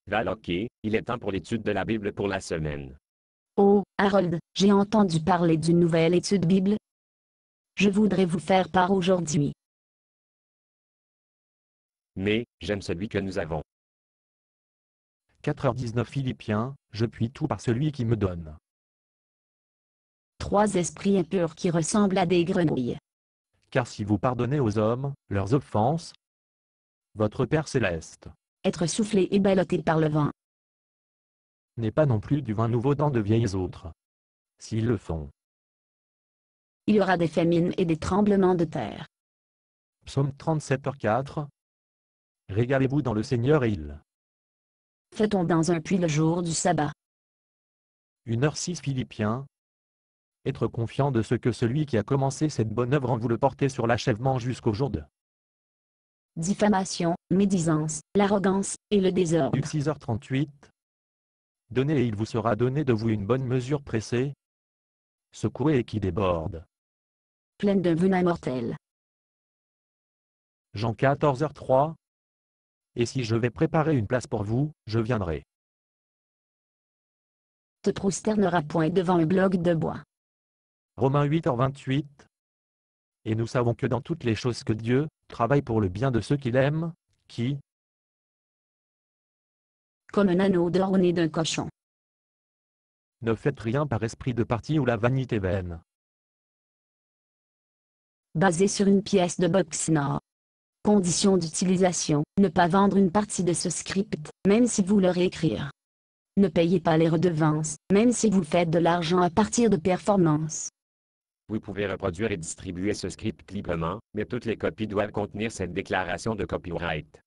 Val, ok, il est temps pour l'étude de la Bible pour la semaine. Oh, Harold, j'ai entendu parler d'une nouvelle étude Bible. Je voudrais vous faire part aujourd'hui. Mais, j'aime celui que nous avons. 4h19 Philippiens, je puis tout par celui qui me donne. 3 esprits impurs qui ressemblent à des grenouilles. Car si vous pardonnez aux hommes leurs offenses, votre Père céleste Être soufflé et ballotté par le vent. n'est pas non plus du vin nouveau dans de vieilles autres. S'ils le font. Il y aura des famines et des tremblements de terre. Psaume 37h4. Régalez-vous dans le Seigneur et il. Fait-on dans un puits le jour du sabbat. 1h06 Philippiens. Être confiant de ce que celui qui a commencé cette bonne œuvre en vous le porter sur l'achèvement jusqu'au jour de Diffamation, médisance, l'arrogance, et le désordre. 6h38. Donnez et il vous sera donné de vous une bonne mesure pressée, secouée et qui déborde. Pleine d'un venin mortel. Jean 14h03. Et si je vais préparer une place pour vous, je viendrai. Te prosterneras point devant un bloc de bois. Romains 8h28. Et nous savons que dans toutes les choses que Dieu travaille pour le bien de ceux qu'il aime, qui, Comme un anneau d'or au nez d'un cochon. ne faites rien par esprit de parti ou la vanité vaine. Basé sur une pièce de Boxnor. Condition d'utilisation, ne pas vendre une partie de ce script, même si vous le réécrire. Ne payez pas les redevances, même si vous faites de l'argent à partir de performances. Vous pouvez reproduire et distribuer ce script librement, mais toutes les copies doivent contenir cette déclaration de copyright.